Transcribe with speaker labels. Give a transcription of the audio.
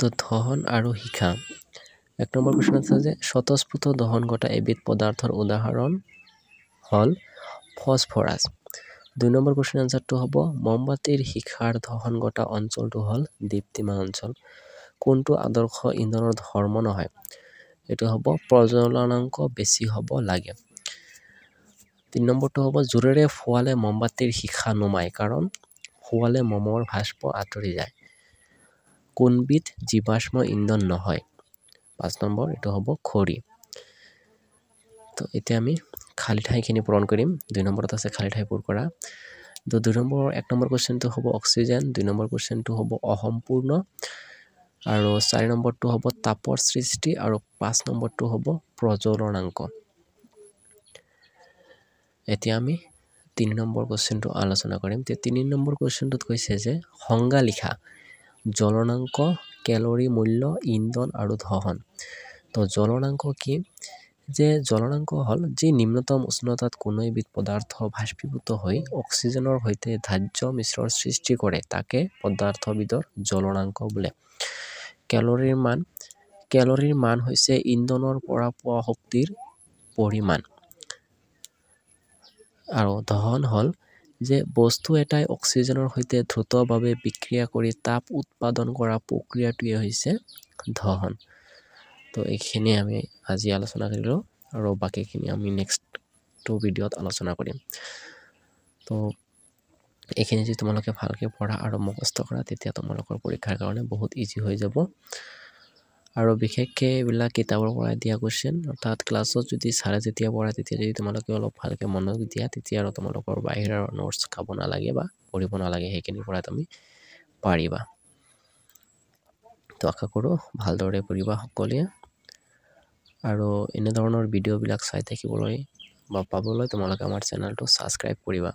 Speaker 1: তো দহন আৰু শিখা 1 নম্বৰ প্ৰশ্ন আছে যে স্বতঃস্ফূৰ্ত দহন ঘটা এবিধ পদাৰ্থৰ উদাহৰণ হল ফসফৰাছ 2 নম্বৰ কোৱেশ্চন আনসাৰটো হ'ব মমবাতিৰ শিখাৰ দহন ঘটা অঞ্চলটো হল দীপ্তিমান অঞ্চল কোনটো আদৰ্শ ইন্ধনৰ ধৰ্ম নহয় এটো হ'ব প্ৰজ্বলনাংক বেছি হ'ব লাগে 3 নম্বৰটো হ'ব জোৰেৰে ফুৱালে মমবাতিৰ শিখা নুমায় কাৰণ ফুৱালে মমৰ ভাস্প আঁতৰি যায় কোনবিধ জীৱাশ্ম ইন্ধন নহয় 5 নম্বৰ এটো হ'ব খৰি তো এতিয়া আমি খালি ঠাইখিনি পূৰণ কৰিম 2 নম্বৰত আছে খালি ঠাই পূৰণ কৰা তো 2 নম্বৰ 1 নম্বৰ কোৱেশ্চনটো হ'ব অক্সিজেন 2 নম্বৰ কোৱেশ্চনটো হ'ব অসম্পূৰ্ণ আৰু 4 নম্বৰটো হ'ব তাপৰ সৃষ্টি আৰু 5 নম্বৰটো হ'ব প্ৰজ্বলনাংক এতিয়া আমি 3 নম্বৰ কোৱেশ্চনটো আলোচনা কৰিম তে 3 নম্বৰ কোৱেশ্চনটোত কৈছে যে সংজ্ঞা লিখা জ্বলনাংক ক্যালোৰি মূল্য ইন্ধন আৰু দহন তো জ্বলনাংক কি যে জ্বলনাংক হল যি নিম্নতম উষ্ণতাত কোনো এবিধ পদাৰ্থ ভাস্পীভূত হৈ অক্সিজেনৰ সৈতে ধাৰ্য মিশ্ৰণৰ সৃষ্টি কৰে তাকে পদাৰ্থবিধৰ জ্বলনাংক বোলে ক্যালোৰিৰ মান হৈছে ইন্ধনৰ পৰা পোৱা শক্তিৰ পৰিমাণ আৰু দহন হল যে বস্তু এটাই অক্সিজেনৰ সৈতে দ্ৰুতভাৱে বিক্ৰিয়া কৰি তাপ উৎপাদন কৰা প্ৰক্ৰিয়াটোৱে হৈছে দহন তো এইখিনি আমি আজি আলোচনা কৰিলো আৰু বাকিখিনি আমি নেক্সট ভিডিঅত আলোচনা কৰিম তো এইখিনি যদি তোমালোকে ভালকে পঢ়া আৰু মুখস্থ কৰা তেতিয়া তোমালোকৰ পৰীক্ষাৰ কাৰণে বহুত ইজি হৈ যাব আৰু বিশেষকৈ এইবিলাক কিতাপৰ পৰা দিয়া কোৱেশ্চন অৰ্থাৎ ক্লাছত যদি ছাৰে যেতিয়া পঢ়ায় তেতিয়া যদি তোমালোকে অলপ ভালকে মনোযোগ দিয়া তেতিয়া আৰু তোমালোকৰ বাহিৰৰ নোটছ খাব নালাগে বা পঢ়িব নালাগে সেইখিনিৰ পৰা তুমি পাৰিবা তো আশা কৰো ভালদৰে পঢ়িবা সকলোৱে আৰু এনে ধৰণৰ ভিডিঅ'বিলাক চাই থাকিবলৈ বা পাবলৈ তোমালোকে আমাৰ চেনেলটো সাবস্ক্ৰাইব কৰিবা